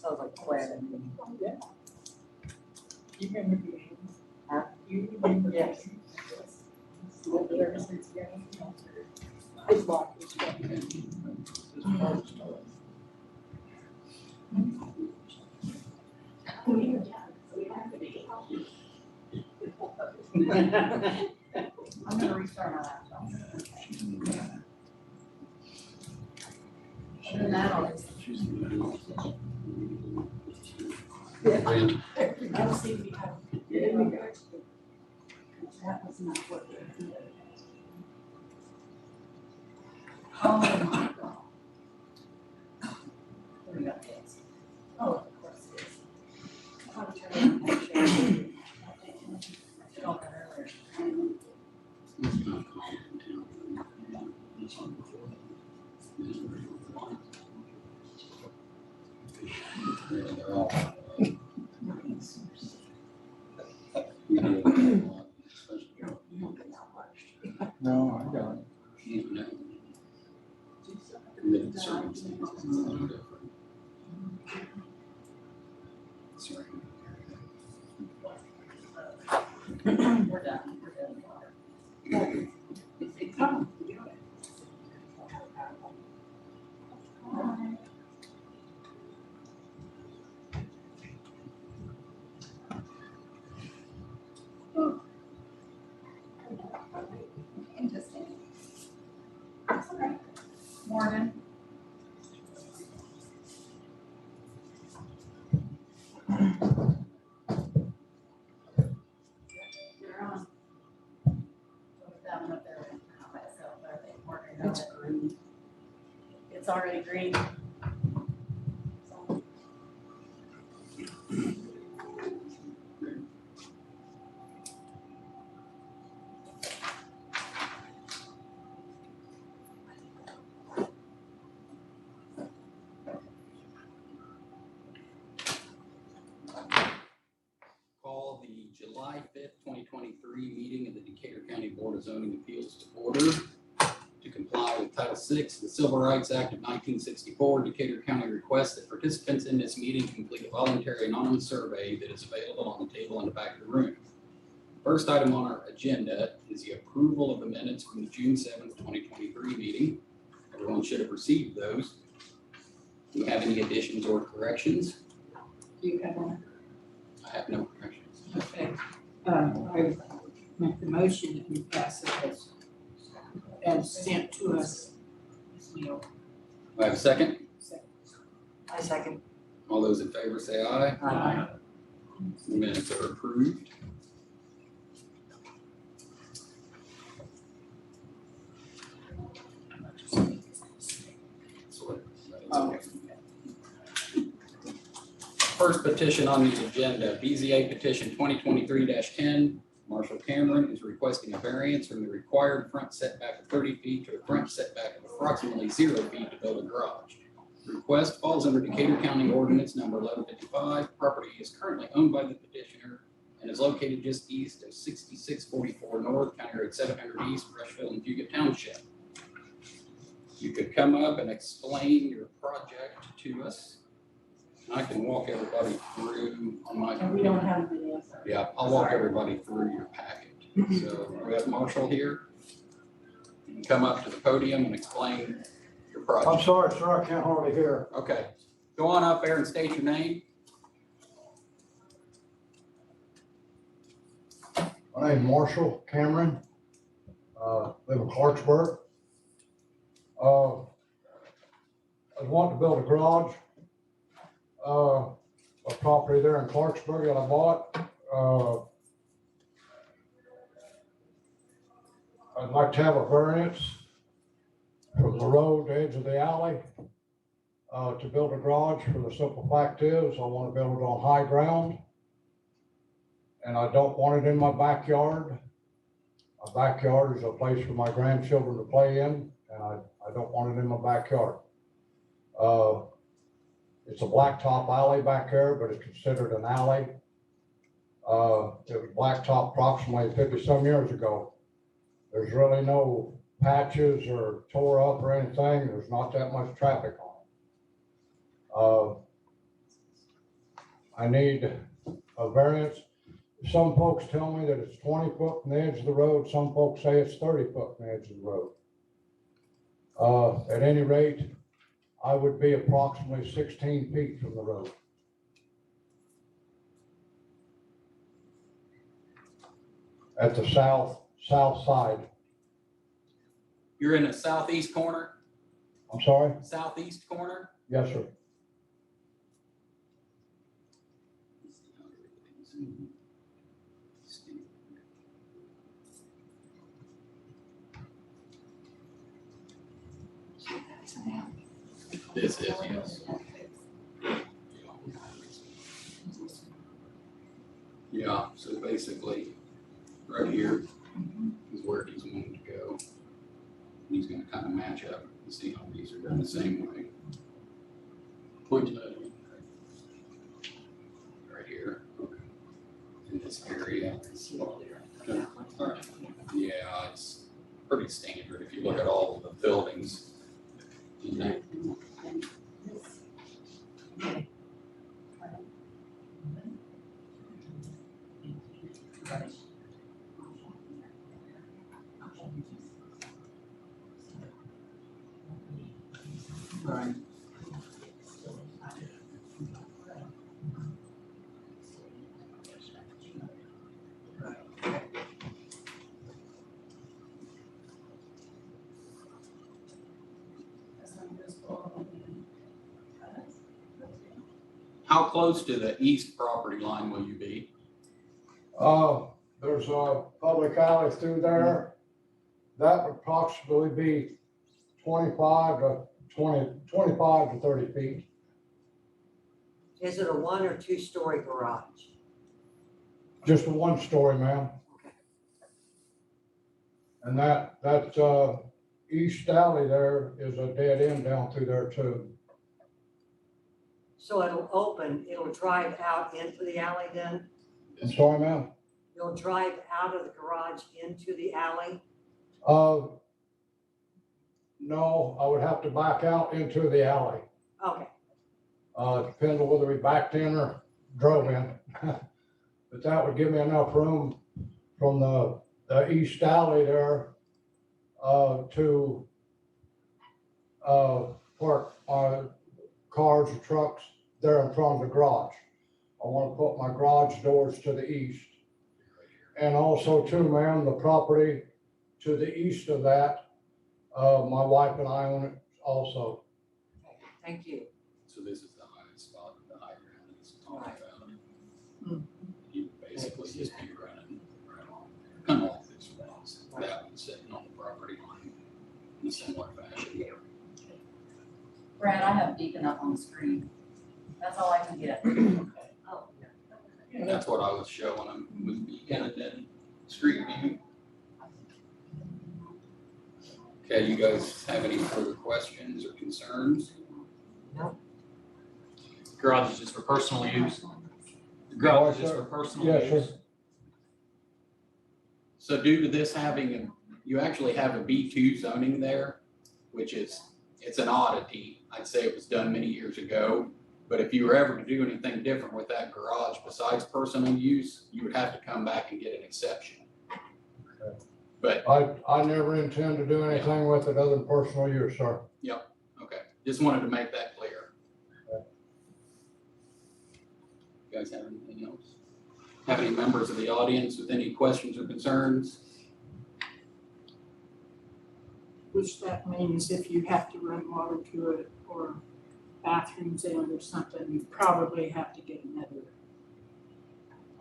Sounds like planning. Yeah. You remember the names? Huh? You remember? Yes. What did ever since you his life was I'm gonna restart my laptop. Other than that, I'll just. I will see if we have. That was not what they did. Oh my God. There we go. Oh, of course it is. I'll turn it on, make sure. I did all that earlier. No, I got it. We're done. We're done. Come. Interesting. Okay. Morning. You're on. Put that one up there and not myself, but I think Morgan knows it. Green. It's already green. So. Call the July 5th, 2023 meeting of the Decatur County Board of Zoning Appeals to order. To comply with Title VI of the Civil Rights Act of 1964, Decatur County requests that participants in this meeting complete a voluntary anonymous survey that is available on the table in the back of the room. First item on our agenda is the approval of the minutes from the June 7th, 2023 meeting. Everyone should have received those. Do you have any additions or corrections? Do you have one? I have no corrections. Okay. I make the motion that we pass it as sent to us. Do I have a second? I second. All those in favor say aye. Aye. The minutes are approved. First petition on the agenda, BZA petition 2023-10. Marshall Cameron is requesting a variance from the required front setback of 30 feet to a front setback of approximately 0 feet to build a garage. The request falls under Decatur County Ordinance number 1155. Property is currently owned by the petitioner and is located just east of 6644 North, County Road 700 East, Rushville and Puget Township. You could come up and explain your project to us. I can walk everybody through on my. And we don't have the answer. Yeah, I'll walk everybody through your packet. So we have Marshall here. You can come up to the podium and explain your project. I'm sorry, sir, I can't hardly hear. Okay, go on up there and state your name. My name's Marshall Cameron. Live in Clarksburg. I was wanting to build a garage. A property there in Clarksburg that I bought. I'd like to have a variance from the road to edge of the alley to build a garage. For the simple fact is, I want to build it on high ground, and I don't want it in my backyard. My backyard is a place for my grandchildren to play in, and I don't want it in my backyard. It's a blacktop alley back there, but it's considered an alley. It was blacktop approximately 50 some years ago. There's really no patches or tore up or anything. There's not that much traffic on it. I need a variance. Some folks tell me that it's 20 foot from the edge of the road. Some folks say it's 30 foot from the edge of the road. At any rate, I would be approximately 16 feet from the road. At the south side. You're in the southeast corner, I'm sorry? southeast corner? Yes, sir. This is, yes. Yeah, so basically, right here is where he's wanting to go. He's gonna kind of match up and see how these are done the same way. Point to that. Right here, in this area. Yeah, it's pretty standard if you look at all of the buildings. in that. Right. How close to the east property line will you be? There's a public alley through there. That would approximately be 25 to 30 feet. Is it a 1 or 2 story garage? Just a 1 story, ma'am. And that east alley there is a dead end down through there too. So it'll drive out into the alley then? I'm sorry, ma'am? You'll drive out of the garage into the alley? No, I would have to back out into the alley. Okay, Depends on whether we backed in or drove in. But that would give me enough room from the east alley there to park cars or trucks there in front of the garage. I want to put my garage doors to the east. And also too, ma'am, the property to the east of that, my wife and I own it also. thank you. So this is the highest spot, the high ground is talking Right. about. Hmm. You basically just be running right on there, kind of like this was, that one sitting on the property line in a similar fashion. Brad, I have Beacon up on the screen. That's all I can get. Oh, And that's what I was showing them, was Beacon and then Street View. Okay, you guys have any further questions or concerns? Garage is just for personal use? The garage is just for personal Yes, use? sir. So due to this you actually have a B2 zoning there, which it's an oddity. I'd say it was done many years ago. But if you were ever to do anything different with that garage besides personal use, you would have to come back and get an exception. But, I never intend to do anything with it other than personal use, sir. okay, just wanted to make that clear. You guys have anything else? Have any members of the audience with any questions or concerns? Which that means if you have to run water to it or bathrooms in or something, you probably have to get another.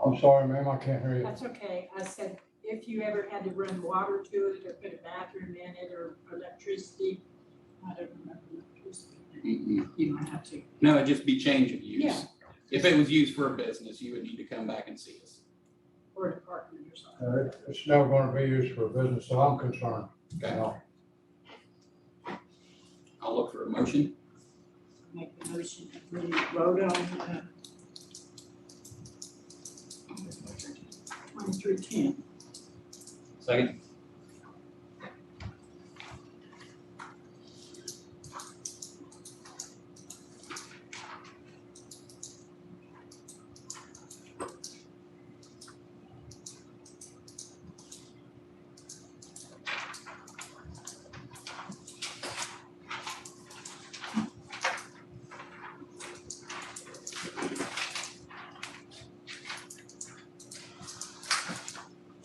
I'm sorry, ma'am, I can't hear you. That's okay. I said, if you ever had to run water to it or put a bathroom in it or electricity, I don't remember electricity. You don't have to. No, it'd just be change of use. Yeah. If it was used for a business, you would need to come back and see us. Or a department or something. It's never gonna be used for business, so I'm concerned. Okay, No. I'll look for a motion. Make the motion that we vote on 2310. Second?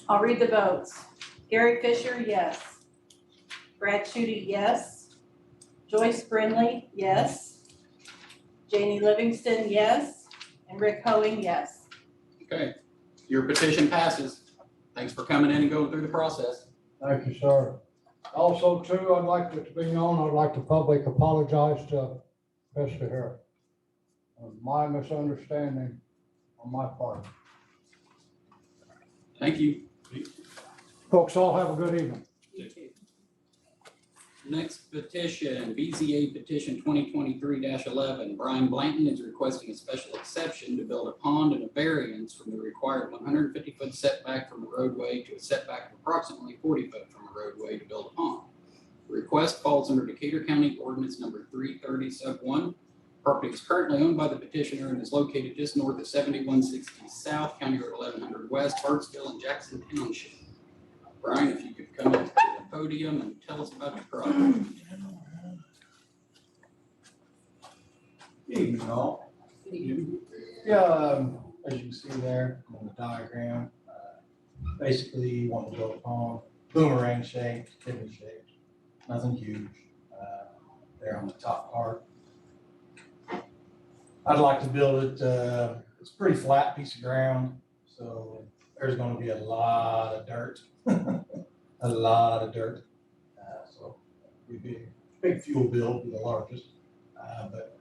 I'll read the votes. Gary Fisher, yes. Brad Shooty, yes. Joyce Brindley, yes. Janie Livingston, yes. And Rick Hoeing, yes. Okay, your petition passes. Thanks for coming in and going through the process. Thank you, sir. Also, too, I'd like it to be known, I'd like to publicly apologize to Mr. Harris. My misunderstanding on my part. Thank you. Folks, all have a good evening. You too. Next petition, BZA petition 2023-11. Brian Blanton is requesting a special exception to build a pond and a variance from the required 150-foot setback from a roadway to a setback of approximately 40 foot from a roadway to build a pond. The request falls under Decatur County Ordinance number 330 sub 1. Property is currently owned by the petitioner and is located just north of 7160 South, County Road 1100 West, Hartsville, and Jackson Township. Brian, if you could come up to the podium and tell us about your project. Evening all. Yeah, as you can see there on the diagram, basically you want to build a pond, boomerang shaped, kidney shaped, nothing huge. There on the top part. I'd like to build it, it's a pretty flat piece of ground, so there's gonna be a lot of dirt. A lot of dirt. So it'd be a big fuel bill, be the largest. But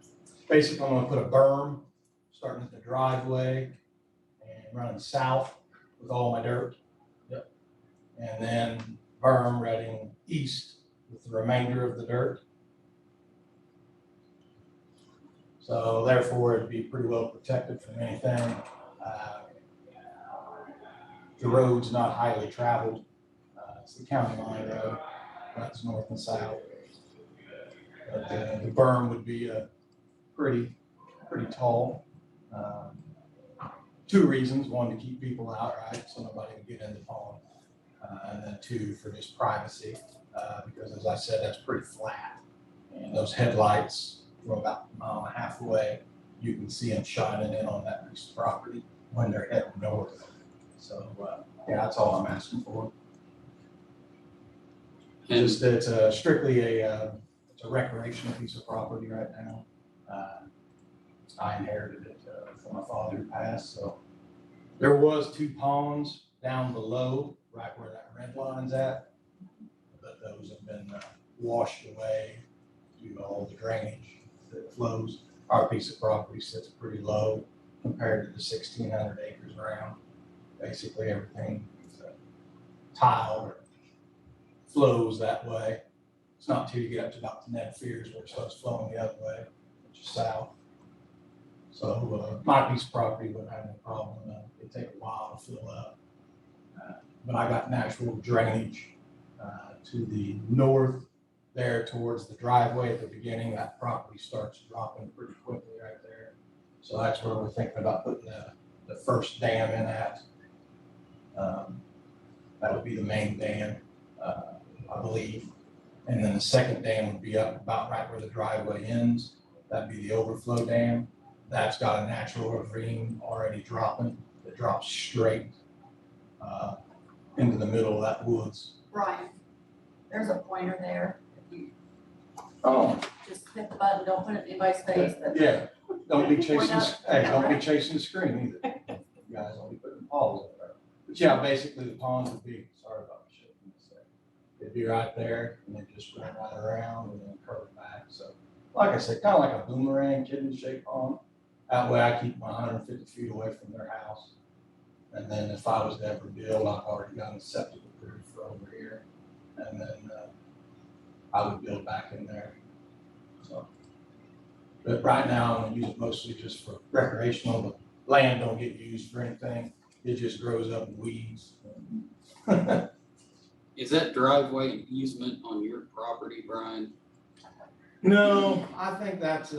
basically I'm gonna put a berm starting at the driveway and running south with all my dirt. Yep. And then berm running east with the remainder of the dirt. So therefore it'd be pretty well protected from anything. The road's not highly traveled. It's the county line road, that's north and south. But the berm would be pretty tall. Two reasons: one, to keep people out, right, so nobody can get in the pond, and then two, for just privacy, because as I said, that's pretty flat. And those headlights from about a mile and a half away, you can see them shining in on that piece of property when they're heading north. So yeah, that's all I'm asking for. And Just it's strictly it's a recreational piece of property right now. I inherited it from my father who passed, so. There was two ponds down below, right where that red line's at. But those have been washed away due to all the drainage that flows. Our piece of property sits pretty low compared to the 1,600 acres around. Basically everything is tiled or flows that way. It's not till you get up to about the Ned Fears where it starts flowing the other way, which is south. So my piece of property wouldn't have any problem. It'd take a while to fill up. But I got natural drainage to the north there towards the driveway at the beginning. That property starts dropping pretty quickly right there. So that's where we're thinking about putting the first dam in at. That would be the main dam, I believe. And then the second dam would be up about right where the driveway ends. That'd be the overflow dam. That's got a natural ravine already dropping. It drops straight into the middle of that woods. Brian, there's a pointer there. Oh, Just hit the button, don't put it in anybody's face, but yeah. Don't be chasing, Point up. hey, don't be chasing the screen either. You guys will be putting paws in there. But yeah, basically the pond would be, sorry about the shit. It'd be right there and then just run right around and then curve back. So like I said, kind of like a boomerang kidney shaped pond. That way I keep my 150 feet away from their house. And then if I was to ever build, I've already got a septic approved for over here. And then I would build back in there. So, but right now I'm gonna use it mostly just for recreational. The land don't get used for anything. It just grows up in weeds. is that driveway an easement on your property, Brian? No, I think that's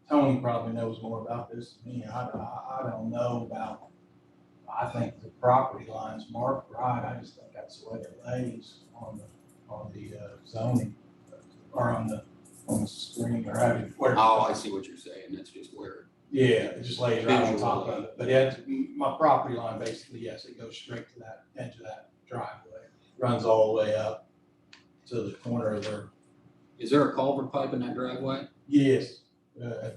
Tony probably knows more about this than me. I don't know about, I think the property line's marked right. I just think that's the way it lays on the zoning or on the screen or how do you. Oh, I see what you're saying. That's just where Yeah, it just lays right on top of it, but my property line, basically, yes, it goes straight to that edge of that driveway, runs all the way up to the corner of their, Is there a culvert pipe in that driveway? yes,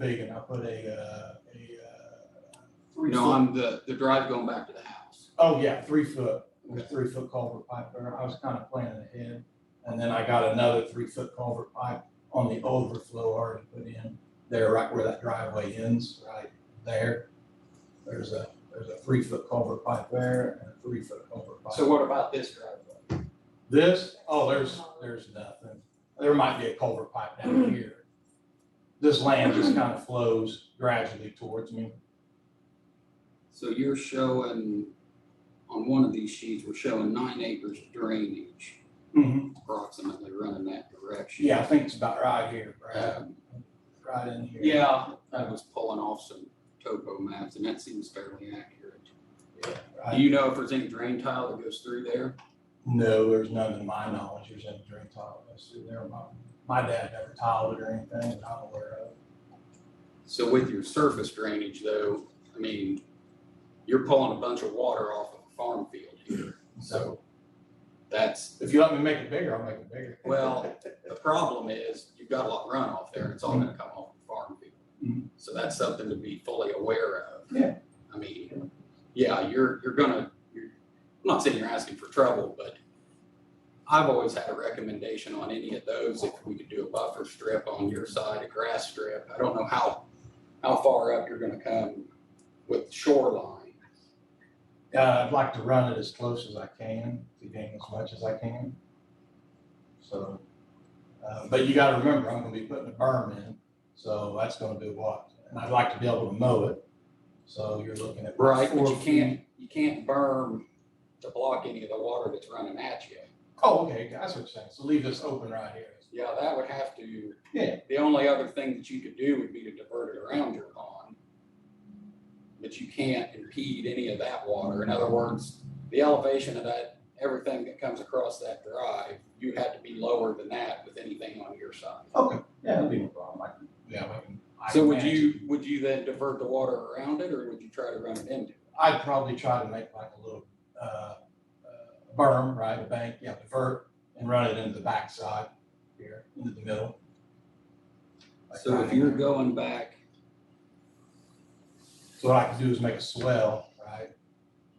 big, and I put a 3 No, foot, I'm the drive going back to the house. oh, yeah, 3 foot, there's a 3 foot culvert pipe there, I was kind of planning ahead. And then I got another 3 foot culvert pipe on the overflow already put in there, right where that driveway ends, right there. There's a 3 foot culvert pipe there and a 3 foot culvert pipe. So what about this driveway? This, oh, there's nothing. There might be a culvert pipe down here. This land just kind of flows gradually towards me. So you're showing, on one of these sheets, we're showing 9 acres of drainage, approximately running that direction. Yeah, I think it's about right here, Brad, Um, right in here. Yeah, I was pulling off some topo maps and that seems fairly accurate. Yeah, Do right. you know if there's any drain tile that goes through there? No, there's none in my knowledge, there's any drain tile that's through there. My dad never tiled it or anything that I'm aware of. So with your surface drainage though, I mean, you're pulling a bunch of water off of a farm field here. So that's, If you let me make it bigger, I'll make it bigger. well, the problem is you've got a lot of runoff there and it's all gonna come off the farm field. Mhm. So that's something to be fully aware of. Yeah. I mean, yeah, you're I'm not saying you're asking for trouble, but I've always had a recommendation on any of those, if we could do a buffer strip on your side, a grass strip. I don't know how far up you're gonna come with shoreline. I'd like to run it as close as I can to gain as much as I can. So, but you gotta remember, I'm gonna be putting a berm in, so that's gonna do what? And I'd like to be able to mow it, so you're looking at. Right, but 4 you can't berm to block any of the water that's running at you. Oh, okay, that's what you're saying, so leave this open right here. Yeah, that would have to. Yeah. The only other thing that you could do would be to divert it around your pond. But you can't impede any of that water. In other words, the elevation of that, everything that comes across that drive, you had to be lower than that with anything on your side. Okay, yeah, that'd be no problem, I So can would manage. would you then divert the water around it or would you try to run it into it? I'd probably try to make like a little, berm, right, a bank, yeah, divert, and run it into the backside here, into the middle. Like So if right you're here. going back, So what I could do is make a swell, right,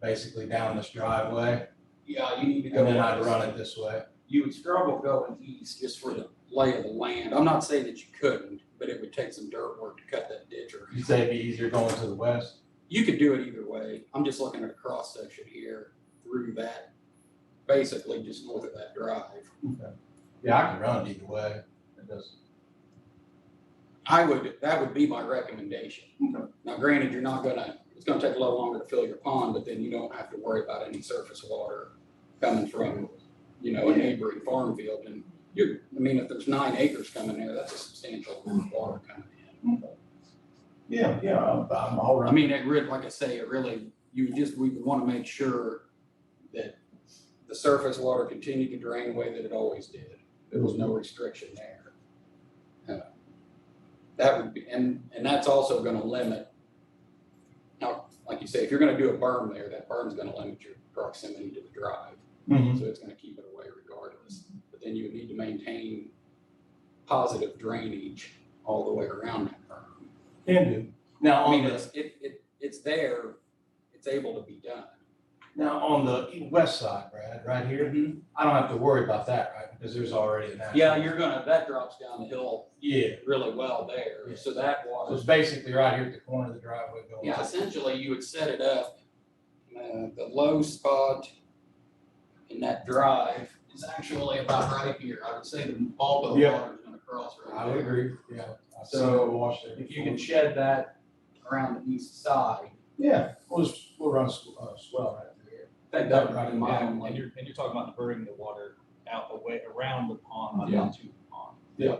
basically down this driveway, yeah, you need to go. and then I'd run it this way. You would struggle going east just for the lay of the land. I'm not saying that you couldn't, but it would take some dirt work to cut that ditch or. You say it'd be easier going to the west? You could do it either way. I'm just looking at a cross section here through that, basically just north of that drive. Okay. Yeah, I can run it either way, it doesn't. That would be my recommendation. Okay. Now granted, it's gonna take a little longer to fill your pond, but then you don't have to worry about any surface water coming from, a neighboring farm field. And if there's 9 acres coming there, that's a substantial amount of water coming in. Yeah, I'm all right. I mean, like I say, we would want to make sure that the surface water continued to drain the way that it always did. There was no restriction there. That would be, and that's also gonna limit. Now, like you say, if you're gonna do a berm there, that berm's gonna limit your proximity to the drive. Mhm. So it's gonna keep it away regardless. But then you would need to maintain positive drainage all the way around that berm. Can do. Now, I on mean, the, it's there, it's able to be done. west side, Brad, right here, I don't have to worry about that, right, because there's already an. actual- Yeah, that drops down the hill Yeah, really well there, so that so water. it's basically right here at the corner of the driveway going. Yeah, essentially you would set it up, the low spot in that drive is actually about right here. I would say the bulk of the Yeah. water is gonna cross right I would there. agree, yeah. I've seen So, it wash there If you before. can shed that around the east side, Yeah, we'll run a swell right through here. I think that would be my Yeah, only. and you're talking about diverting the water out away around the pond, not Yeah. into the pond. Yeah,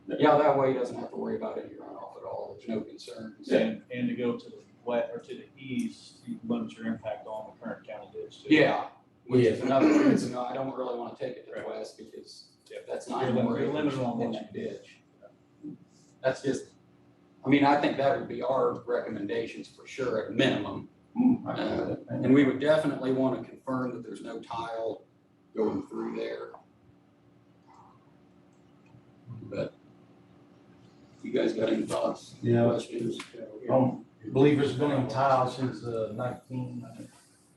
that way he doesn't have to worry about any runoff at all. There's no concerns. And to go to the west or to the east, you limit your impact on the current county ditch too. Yeah, which is Yeah. another reason I don't really wanna take it to the west because that's not You're more limited on in what that ditch. That's just, I mean, I think that would be our recommendations for sure at minimum. I agree with it. And we would definitely want to confirm that there's no tile going through there. But you guys got any thoughts? Yeah. Questions? I don't believe there's been any tile since 19.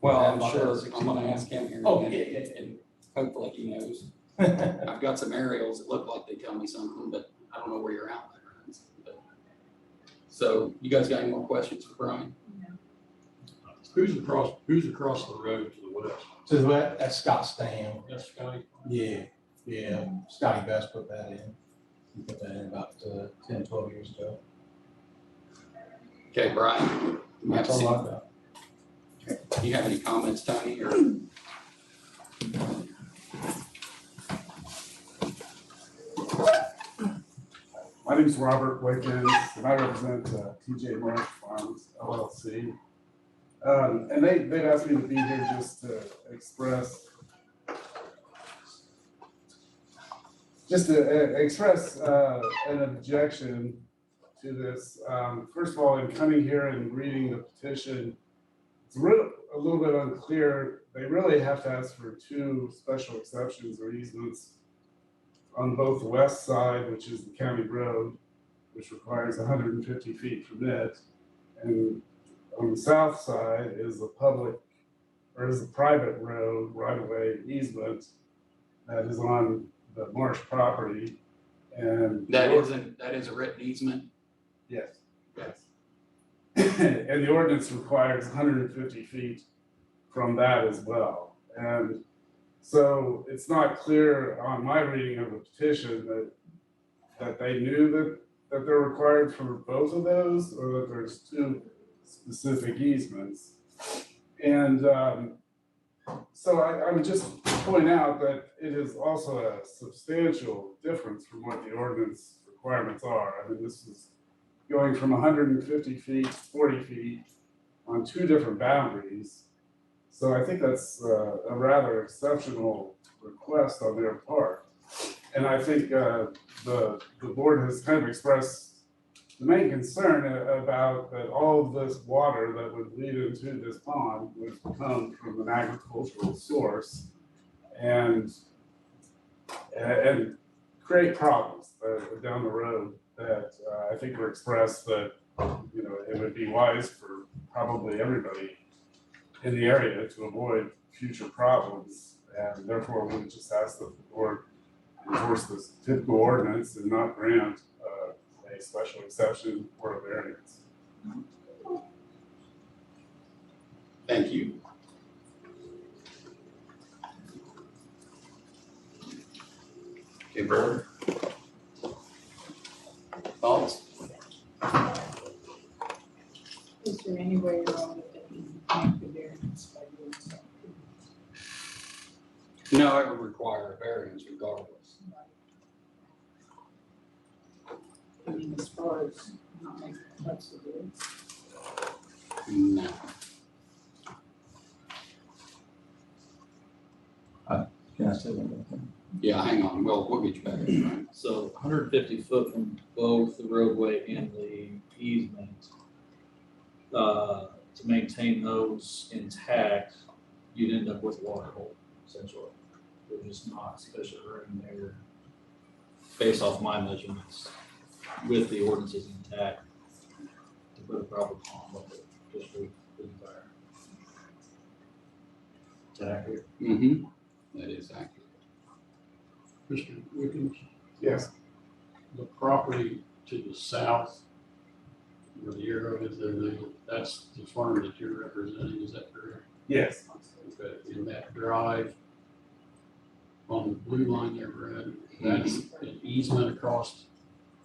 Well, I'm sure, I'm gonna ask him here. in a Oh, minute, yeah, yeah. And hopefully he knows. I've got some aerials that look like they tell me something, but I don't know where your outlet runs. But- So you guys got any more questions for Brian? Who's across the road to the west? So that's Scott Stam. That's Scotty. Yeah, Scotty Best put that in. He put that in about 10, 12 years ago. Okay, Brian, you have, That's all I've got. do you have any comments, Tony, or? My name is Robert Wickens, and I represent TJ Marsh Farms LLC. And they've asked me to be here just to express an objection to this. First of all, in coming here and reading the petition, it's a little bit unclear. They really have to ask for 2 special exceptions or easements on both the west side, which is the county road, which requires 150 feet from it, and on the south side is a private road right-of-way easement that is on the Marsh property, and That is a written easement? yes. And the ordinance requires 150 feet from that as well, and so it's not clear on my reading of the petition that they knew that they're required for both of those, or that there's 2 specific easements. And so I would just point out that it is also a substantial difference from what the ordinance requirements are. I mean, this is going from 150 feet to 40 feet on 2 different boundaries. So I think that's a rather exceptional request on their part. And I think the board has kind of expressed the main concern about that all of this water that would lead into this pond would come from an agricultural source and create problems down the road that I think were expressed that, you know, it would be wise for probably everybody in the area to avoid future problems. And therefore, we would just ask that the board enforce this typical ordinance and not grant a special exception or a variance. Thank you. Okay, board. Thoughts? Is there any way around it that you can make the variance by doing something? No, it would require a variance regardless. I mean, as far as not making cuts of it. No. Can I say one more thing? Yeah, hang on, we'll get you back. So 150 foot from both the roadway and the easement, to maintain those intact, you'd end up with a water hole, essentially. There's just not sufficient room there, based off my measurements, with the ordinances intact, to put a proper pond over it, just for the entire. Is that accurate? Mm-hmm, that is accurate. Mr. Wickens, Yes. the property to the south, where the arrow is there, that's the farm that you're representing, is that correct? Yes. Okay, in that drive on the blue line there, Brad, that's an easement across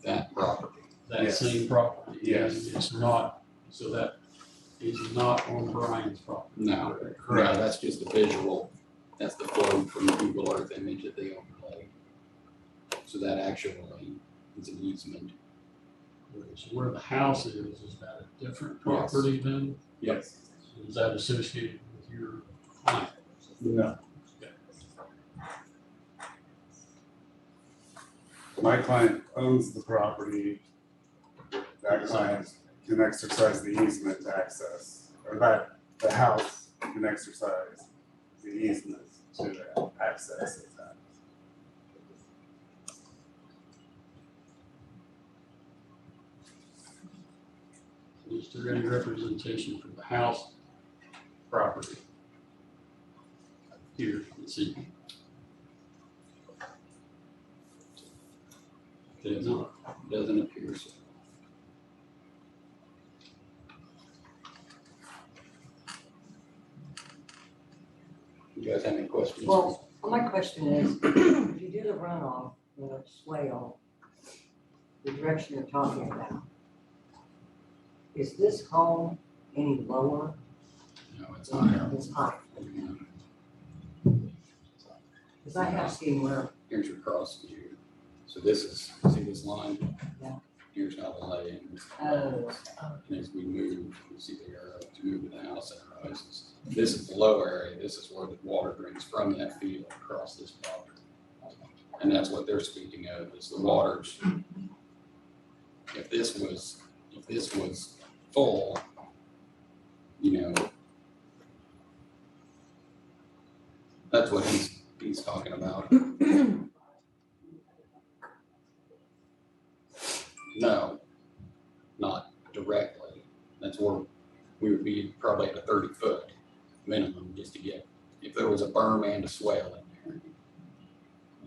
That property. that Yes. same property. Yes. It's not, so that is not on Brian's property. No, Correct. no, that's just a visual. That's the flow from the Google Earth image that they overlay. So that actually is an easement. So where the house is that a different property then? Yes. Is that associated with your client? No. My client owns the property that client can exercise the easement to access, or that the house can exercise the easement to access it. Is there any representation for the house property? Here, let's see. It Doesn't appear so. You guys have any questions? Well, my question is, if you do the runoff, the swale, the direction you're talking about, is this home any lower? No, it's higher. It's higher. Because I have seen where, Here's your cross view. So this is, see this line? Yeah. Here's how the lay in. oh, And as we move, you see the arrow to move to the house that rises. This is the low area. This is where the water drains from that field across this property. And that's what they're speaking of, is the waters. If this was full, you know, that's what he's talking about. No, not directly. That's where we would be probably at a 30-foot minimum just to get, if there was a berm and a swale in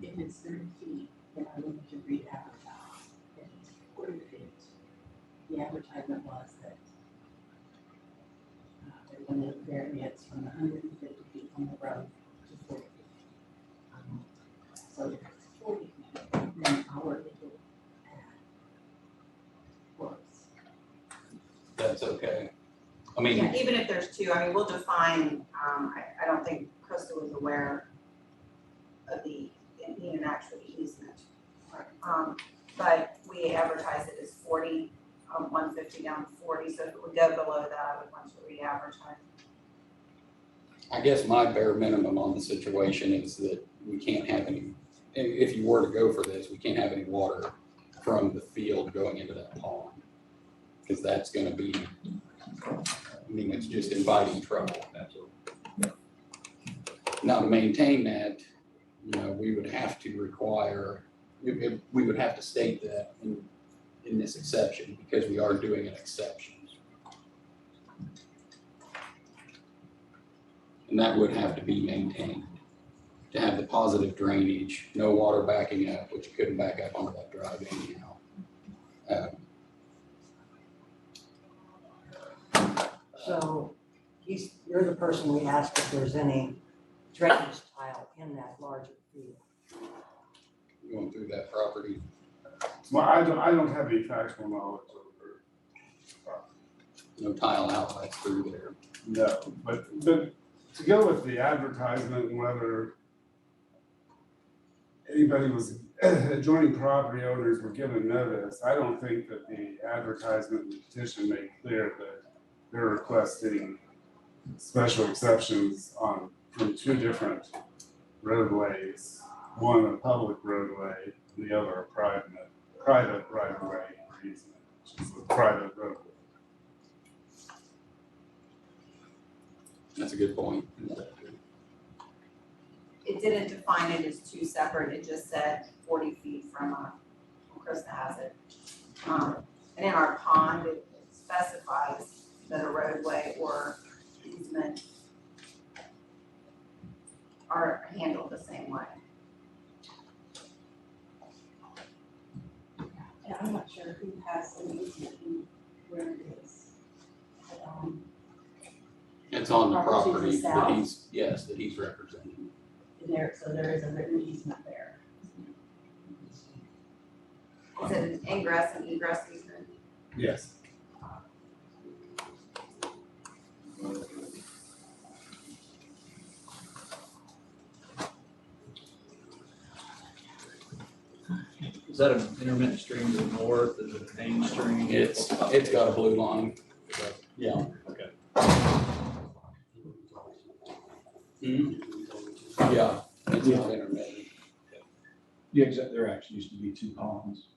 there. If it's 30 feet, then I would need to re-advertise. If it's 40 feet, the advertisement was that they wanted a variance from 150 feet from the road to 40 feet. So if it's 40 feet, then our legal pad works. That's okay. I mean, Yeah, even if there's two, I mean, we'll define, I don't think Krista was aware of the, even actually easement. But we advertise it as 40, 150 down to 40, so if it would go below that, I would want to re-advertise. I guess my bare minimum on the situation is that we can't have any, if you were to go for this, we can't have any water from the field going into that pond. Because that's gonna be, I mean, it's just inviting trouble. Now, to maintain that, you know, we would have to require, we would have to state that in this exception, because we are doing an exception. And that would have to be maintained, to have the positive drainage, no water backing up, which couldn't back up onto that drive anyhow. so you're the person we asked if there's any drainage tile in that larger field. Going through that property. Well, I don't have any factual knowledge of No tile outlets through there. no, but to go with the advertisement and whether anybody was, adjoining property owners were given notice, I don't think that the advertisement and the petition made clear that they're requesting special exceptions from two different roadways, one a public roadway, and the other a private right of way or easement, which is a private roadway. That's a good point. It didn't define it as two separate, it just said 40 feet from, Krista has it. And in our pond, it specifies that a roadway or easement are handled the same way. And I'm not sure who has the easement and where it is. But, It's on the Property to the property that south. that he's representing. so there is a written easement there. Is it an ingress and egress easement? Yes. Is that an intermittent stream to the north, is it a main stream? It's got a blue line. Yeah. Okay. Yeah, it's not intermittent. Yeah, exactly. There actually used to be two ponds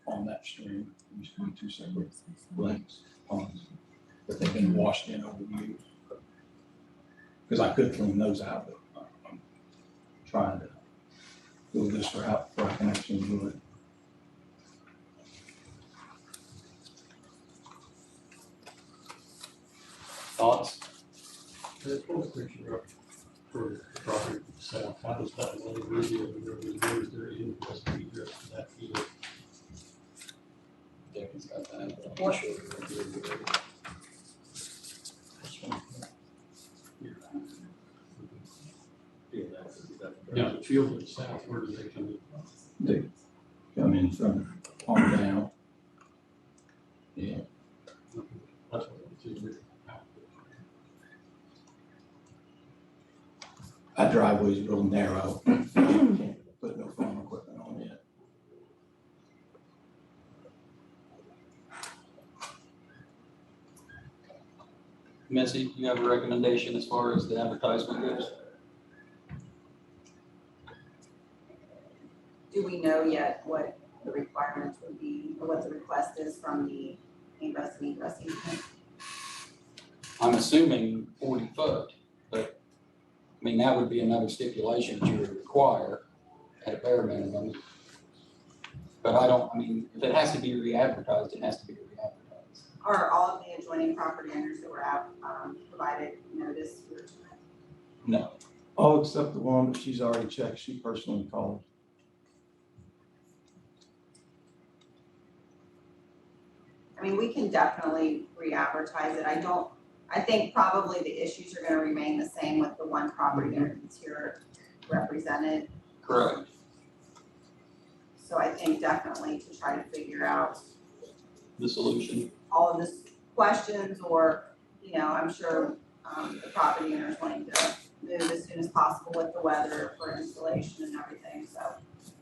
on that stream. It used to be two separate lakes, ponds, but they've been washed in over the years. Because I could clean those out, but I'm trying to go this route before I can actually do it. Thoughts? There's one picture up for the property to the south. How does that lay really over there? Where is there any west egress to that field? Devin's got that. but I'm What? sure we'll do it. Yeah, the field to the south, where do they come in? They come in from on down. Yeah, That's what it's in. our driveway's real narrow. Can't put no farm equipment on it. Missy, do you have a recommendation as far as the advertisement goes? Do we know yet what the requirements would be, or what the request is from the ingress and egress easement? I'm assuming 40 foot, but I mean, that would be another stipulation that you would require at a bare minimum. But I mean, if it has to be re-advertised, it has to be re-advertised. Are all of the adjoining property owners that were out, provided notice for tonight? No. All except the one that she's already checked, she personally called. I mean, we can definitely re-advertise it. I think probably the issues are gonna remain the same with the one property owner that's here represented. Correct. So I think definitely to try to figure out The solution. all of the questions, or, you know, I'm sure, the property owner's wanting to move as soon as possible with the weather for installation and everything, so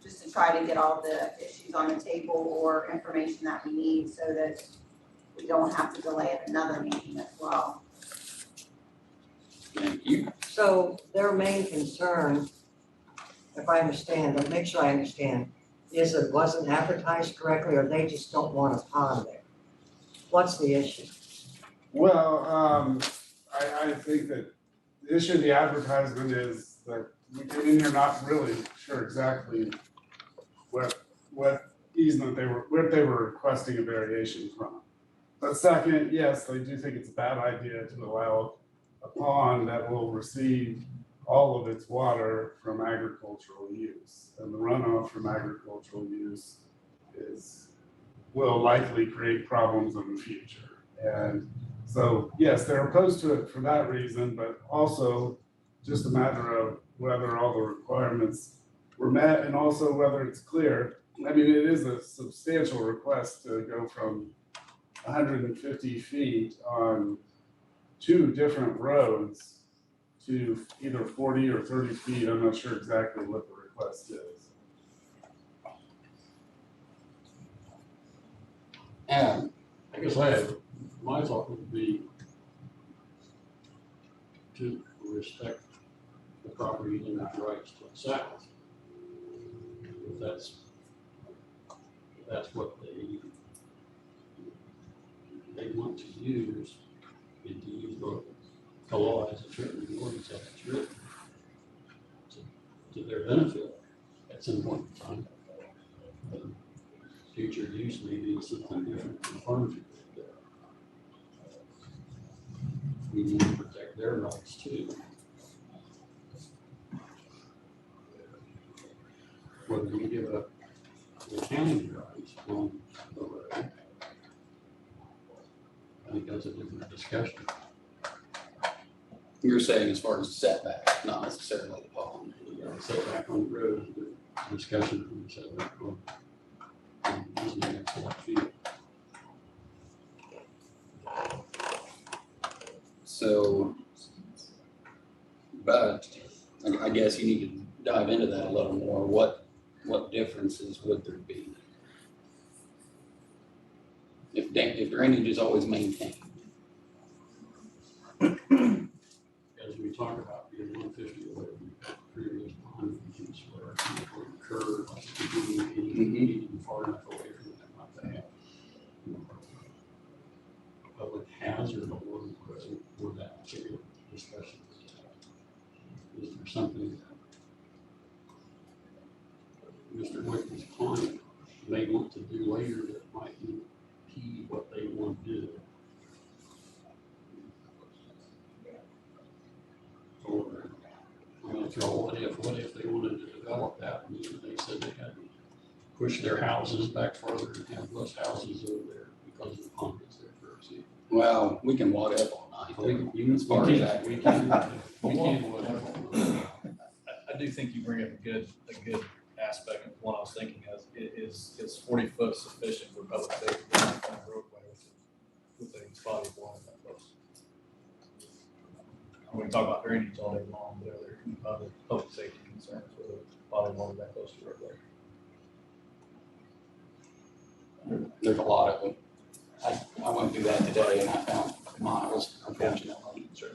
just to try to get all the issues on the table or information that we need so that we don't have to delay another meeting as well. Thank you. So their main concern, if I understand, but make sure I understand, is it wasn't advertised correctly, or they just don't want a pond there? What's the issue? Well, I think that the issue of the advertisement is that we came in here not really sure exactly what easement what they were requesting a variation from. But second, yes, they do think it's a bad idea to allow a pond that will receive all of its water from agricultural use. And the runoff from agricultural use will likely create problems in the future. And so, yes, they're opposed to it for that reason, but also just a matter of whether all the requirements were met and also whether it's clear. I mean, it is a substantial request to go from 150 feet on two different roads to either 40 or 30 feet. I'm not sure exactly what the request is. Adam, I guess my thought would be to respect the property owner's rights to the south. If that's what they want to use, and to use the law as it's written, the ordinance as it's written, to their benefit at some point in time. Future use may be something different from farming. We need to protect their rights too. Whether we give up the county rights on the road, I think that's a different discussion. you're saying as far as setback, not necessarily the pond. Setback on the road, the discussion from the setback on easement at 4 feet. So, but I guess you need to dive into that a little more. What differences would there be? If drainage is always maintained. As we talk about being 150 away from the previous pond, which is where it occurred, like, far enough away from that present for that particular discussion. Is there something that Mr. Wickman's client may want to do later that might impede what they want to do? Or, I mean, what if they wanted to develop that and they said they had to push their houses back further and have less houses over there because of the pond that's there, for example? Well, we can what if all night. As far as that. We can, whatever. I do think you bring up a good aspect of what I was thinking of, is 40 foot sufficient for public safety on a roadway with a body of water that close? We can talk about drainage all day long, but are there other public safety concerns with a body of water that close to roadway? There's a lot of them. I went through that today and I found miles, unfortunately. Sure.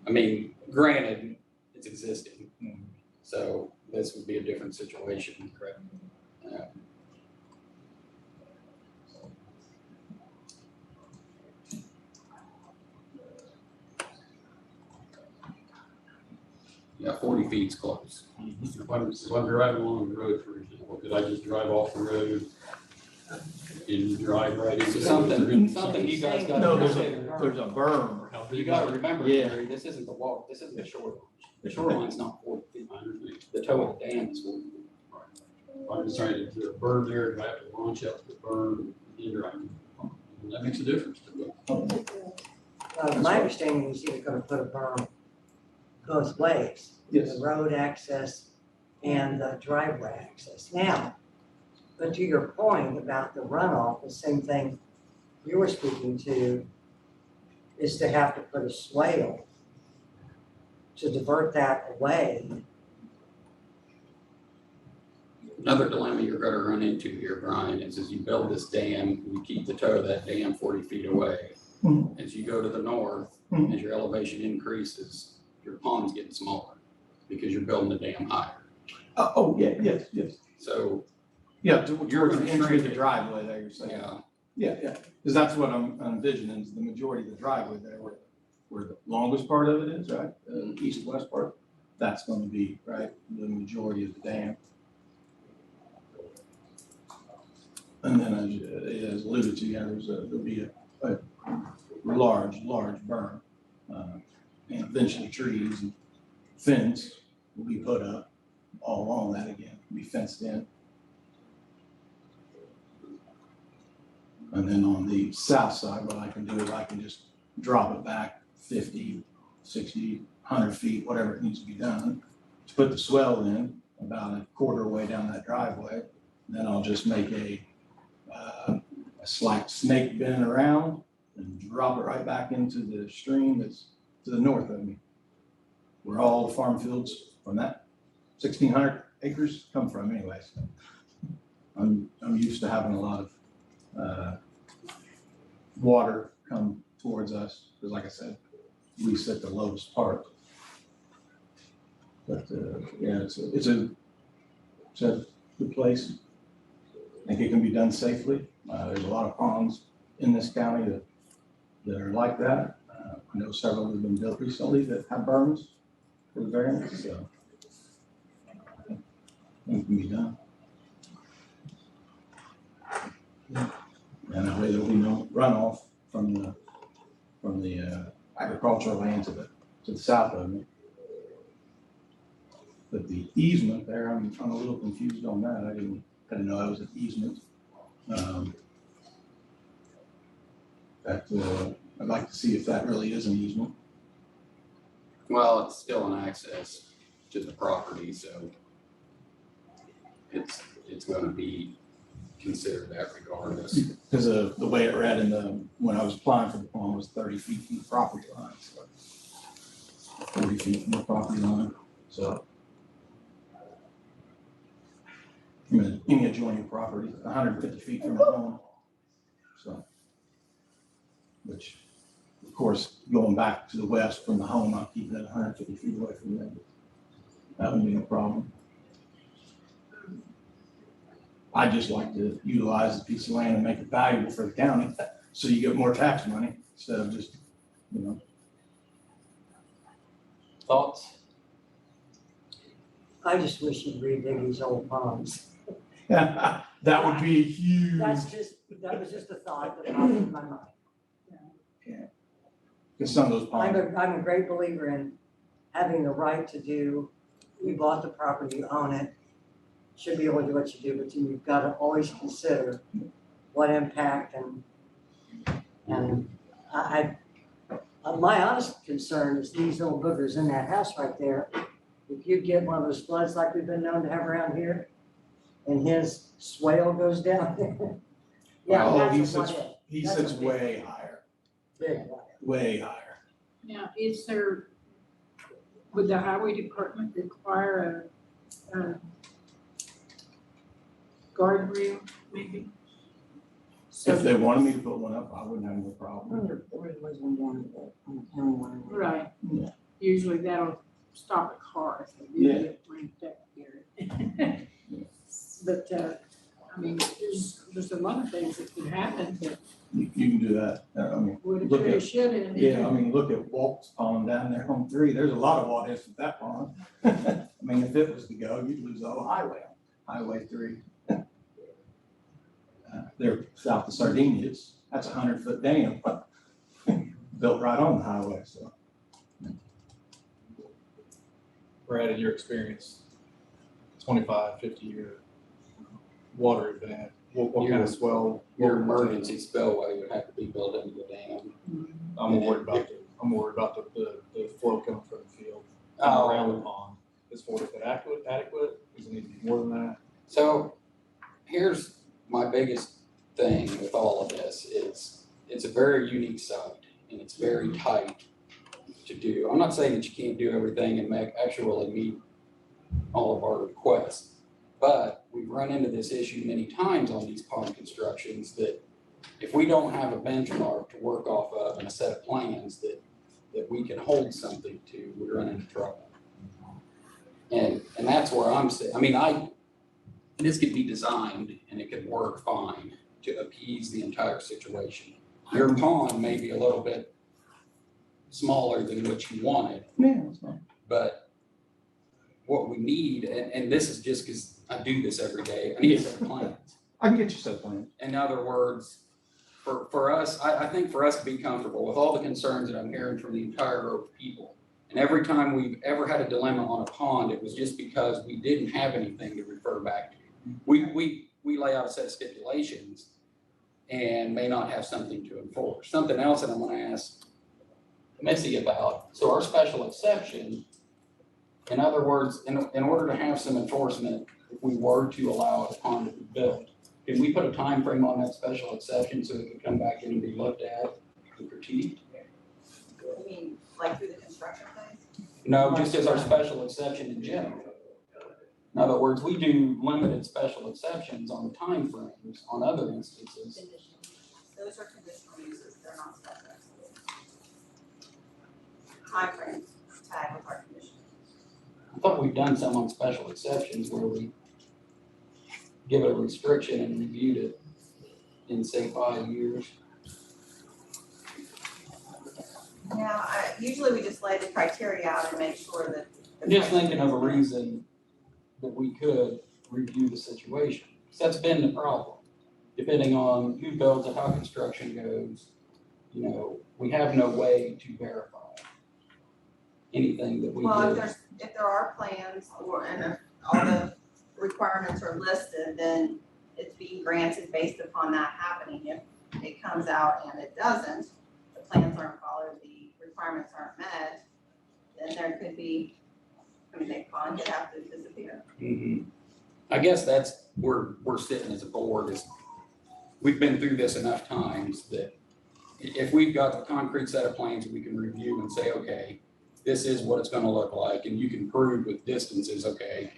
I mean, granted, it's existing, so this would be a different situation, correct? Yeah, 40 feet's close. If I'm driving along the road, for example, could I just drive off the road and drive right into? Something you guys gotta No, consider. there's a berm. You gotta remember, Yeah. Gary, this isn't the walk, this isn't the shoreline. The shoreline's not 40 feet. I understand. The toe of the dam is 40 feet. I'm just trying to, is there a berm there, do I have to launch out the berm and then drive? And that makes a difference to me. My understanding is you're gonna put a berm both ways. Yes. The road access and the driveway access. Now, but to your point about the runoff, the same thing you were speaking to is to have to put a swale to divert that away. Another dilemma you're gonna run into here, Brian, is as you build this dam, you keep the toe of that dam 40 feet away. As you go to the north, as your elevation increases, your pond's getting smaller because you're building the dam higher. Yes. So, Yeah, You're towards gonna the entry of shrink the it. driveway there, you're saying. yeah, Because that's what I'm envisioning, is the majority of the driveway there, where the longest part of it is, right? East-west part, that's gonna be, right, the majority of the dam. And then as alluded to, yeah, there'll be a large berm. And eventually trees and fence will be put up all along that again, be fenced in. And then on the south side, what I can do is I can just drop it back 50, 60, 100 feet, whatever it needs to be done, to put the swell in about a quarter way down that driveway. Then I'll just make a slight snake bend around and drop it right back into the stream that's to the north of me, where all the farm fields from that 1,600 acres come from anyway. So I'm used to having a lot of water come towards us, because like I said, we sit the lowest part. But yeah, it's a good place. I think it can be done safely. There's a lot of ponds in this county that are like that. I know several that have been built recently that have berms for the variance, so I think it can be done. And that way there'll be no runoff from the agricultural land to the south of me. But the easement there, I'm a little confused on that. I didn't know that was an easement. I'd like to see if that really is an easement. well, it's still an access to the property, so it's gonna be considered that regardless. Because of the way it read when I was applying for the pond was 30 feet from the property line, so 40 feet from the property line, so. Any adjoining property, 150 feet from the home, so. Which, of course, going back to the west from the home, I'm keeping it 150 feet away from them. That wouldn't be a problem. I just like to utilize the piece of land and make it valuable for the county, so you get more tax money instead of just you know. Thoughts? I just wish you'd redig these old ponds. That would be huge. That was just a thought that popped in my mind. Because some of those ponds. I'm a great believer in having the right to do, you bought the property, you own it, should be able to do what you do, but you've got to always consider what impact and my honest concern is these little boogers in that house right there. If you get one of those floods like we've been known to have around here, and his swale goes down there. Yeah, Oh, that's a what if. he That's sits a big- way higher, Big what if. way higher. Now, would the highway department require a guardrail maybe? So If they wanted me to put one up, I wouldn't have no problem. There was one down on the county line. right, Yeah. usually that'll stop a car if they really get ramped up here. But, I mean, there's a lot of things that could happen that You can do that. I mean, would Look have, at- should yeah, I mean, look at Walt's Pond down there on 3. There's a lot of what ifs with that pond. I mean, if it was to go, you'd lose the whole highway, Highway 3. There south of Sardinia, that's a 100-foot dam built right on the highway, so. Brad, in your experience, 25, 50-year water event, what kind of swell? Your emergency spillway would have to be built into the dam. I'm worried about the flow coming from the field around the pond. Is 40 foot adequate? Does it need to be more than that? So here's my biggest thing with all of this is it's a very unique site and it's very tight to do. I'm not saying that you can't do everything and actually meet all of our requests, but we've run into this issue many times on these pond constructions that if we don't have a benchmark to work off of and a set of plans that we can hold something to, we run into trouble. And that's where I'm saying, I mean, this could be designed and it could work fine to appease the entire situation. Your pond may be a little bit smaller than what you wanted, Yeah, that's fine. but what we need, and this is just because I do this every day, I need a set of plans. I can get you set plans. In other words, for us, I think for us to be comfortable with all the concerns that I'm hearing from the entire group of people, and every time we've ever had a dilemma on a pond, it was just because we didn't have anything to refer back to. We lay out a set of stipulations and may not have something to enforce. Something else that I'm gonna ask Missy about, so our special exception, in other words, in order to have some enforcement, if we were to allow a pond to be built, can we put a time frame on that special exception so it can come back in and be looked at and critiqued? You mean, like through the construction phase? No, just as our special exception in general. In other words, we do limited special exceptions on the timeframes on other instances. Those are conditional uses, they're not special. Timeframes tag with our conditions. I thought we've done some on special exceptions where we give it a restriction and reviewed it in, say, 5 years. Yeah, usually we just lay the criteria out and make sure that. I'm just thinking of a reason that we could review the situation. 'Cause that's been the problem. Depending on who builds it, how construction goes, you know, we have no way to verify anything that we Well, do. if there are plans and if all the requirements are listed, then it's being granted based upon that happening. If it comes out and it doesn't, the plans aren't followed, the requirements aren't met, then there could be, the pond could have to disappear. Mhm. I guess that's where we're sitting as a board is, we've been through this enough times that if we've got a concrete set of plans that we can review and say, okay, this is what it's gonna look like, and you can prove with distances, okay,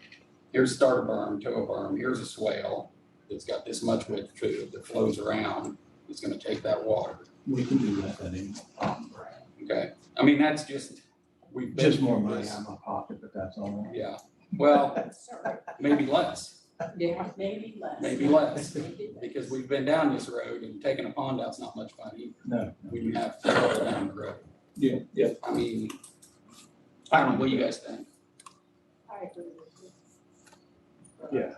here's start a berm, toe a berm, here's a swale that's got this much width to it that flows around, it's gonna take that water, We can do that, ain't no problem. okay? I mean, that's just, we've been Just more through money this. out of my pocket, but that's all right. Yeah, well, maybe less. Yeah. Maybe less. Maybe less, because we've been down this road and taking a pond out's not much fun either. No. We can have to go down the road. Yeah, yeah. I mean, I don't know, what do you guys think? I agree with you. Yeah.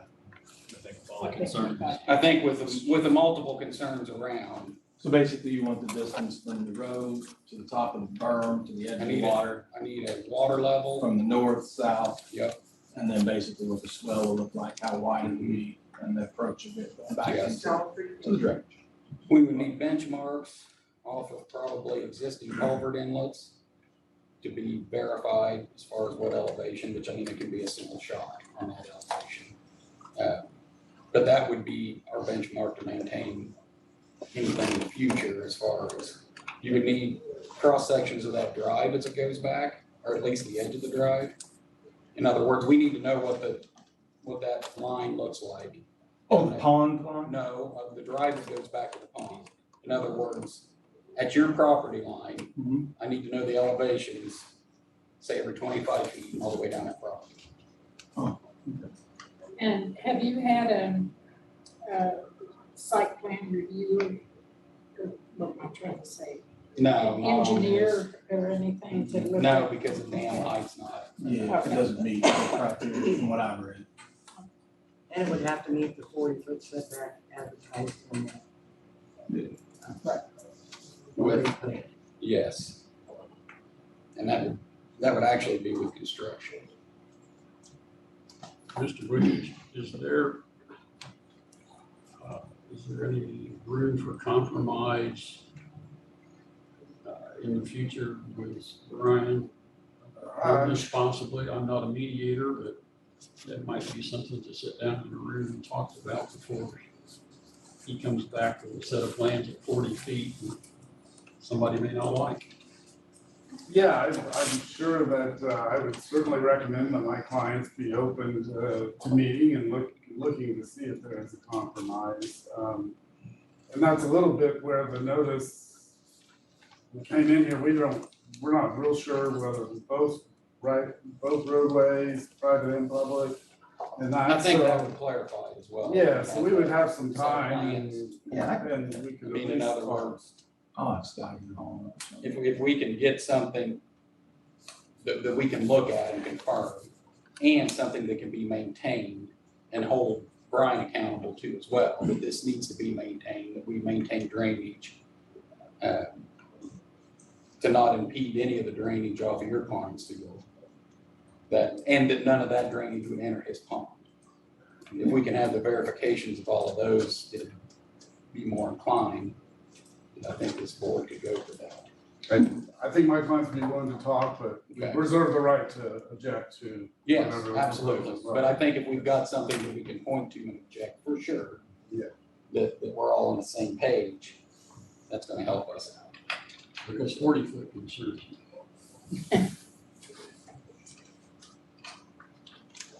I think with all the concerns. I think with the multiple concerns around, So basically you want the distance from the road to the top of the berm, to the edge I of need the it. water, I need a water level. from the north, south. Yep. And then basically what the swell will look like, how wide it will be, and the approach of it going back Yes. into to the drainage. We would need benchmarks off of probably existing culvert inlets to be verified as far as what elevation, which I mean, it could be a single shot on that elevation. But that would be our benchmark to maintain anything in the future as far as you would need cross sections of that drive as it goes back, or at least the edge of the drive. In other words, we need to know what that line looks like. Oh, the pond line? No, of the drive that goes back to the pond. In other words, at your property line, Mhm. I need to know the elevations, say every 25 feet all the way down that property. And have you had a site plan review, or what am I trying to say? No, not on this. Engineer or anything to look No, at? because the dam height's not. Yeah, it doesn't meet the criteria from what I've read. And it would have to meet the 40-foot setback advertised in With, yes. And that would actually be with construction. Mr. Williams, is there any room for compromise in the future with Brian? On this possibly, I'm not a mediator, but that might be something to sit down in a room and talk about before he comes back with a set of plans at 40 feet and somebody may not like. Yeah, I'm sure that I would certainly recommend that my clients be open to meeting and looking to see if there is a compromise. And that's a little bit where the notice came in here, we're not real sure whether both roadways, private and public. And I that's, think that would clarify it as well. yeah, so we would have some So time plans. and we I could at mean, in least other start. words, Oh, it's got you on. if we can get something that we can look at and confirm, and something that can be maintained and hold Brian accountable to as well, that this needs to be maintained, that we maintain drainage, to not impede any of the drainage off of your pond field. And that none of that drainage would enter his pond. If we can have the verifications of all of those, it'd be more inclined. I think this board could go for that. I think my clients would be willing to talk, but we Okay. reserve the right to object to. Yes, whatever the absolutely, proposals but are. I think if we've got something that we can point to and object for sure. Yeah. That we're all on the same page, that's gonna help us out. Because 40-foot concerns me.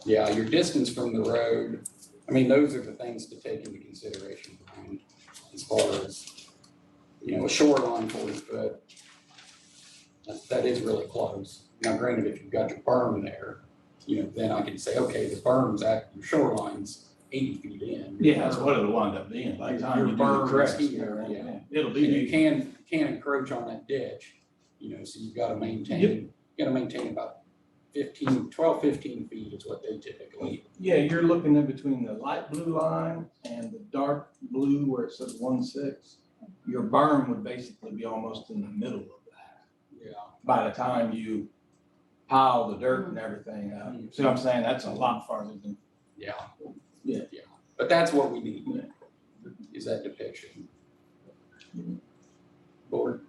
Yeah, your distance from the road, I mean, those are the things to take into consideration, Brian, as far as, a shoreline 40 foot. That is really close. Now granted, if you've got your berm there, then I can say, okay, the berm's at, your shoreline's 80 feet in. Yeah, that's what it'll wind up being by the time Your you do the berm is crest. here, yeah. It'll And you be, can't encroach on that ditch, so you've gotta maintain, about 12, 15 feet is what they typically. yeah, you're looking in between the light blue line and the dark blue where it says 1.6. Your berm would basically be almost in the middle of that Yeah. by the time you pile the dirt and everything up. See what I'm saying? That's a lot farther than. Yeah. Yeah. Yeah, but that's what we need, Yeah. is that depiction. Board,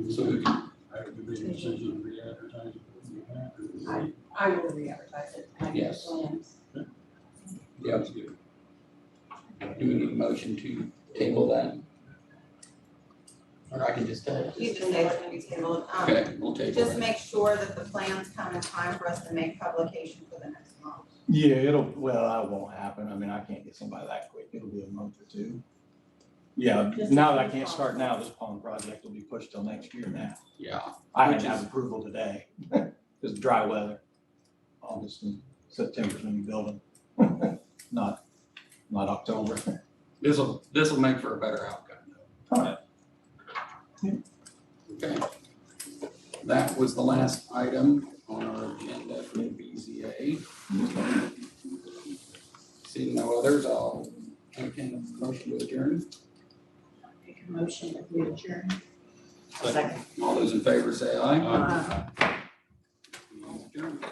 so we can, I would be a decision to re-advertise it. I will re-advertise it. I get Yes. plans. yeah, that's good. Do we need a motion to table that? Or I can just tell You you. just say it's gonna be tabled. Okay, we'll table Just it. make sure that the plans come in time for us to make publication for the next month. Yeah, that won't happen. I mean, I can't get somebody that quick. It'll be a month or two. Yeah, now that I can't start now, this pond project will be pushed till next year now. Yeah, I had Which to have is- approval today, because dry weather. August and September's when you build them, not October. this'll make for a better outcome. All right. That was the last item on our agenda for the BZA. Seeing no others, I'll entertain a motion to adjourn. Make a motion that we adjourn. Second. All those in favor say aye. Aye. Adjourned.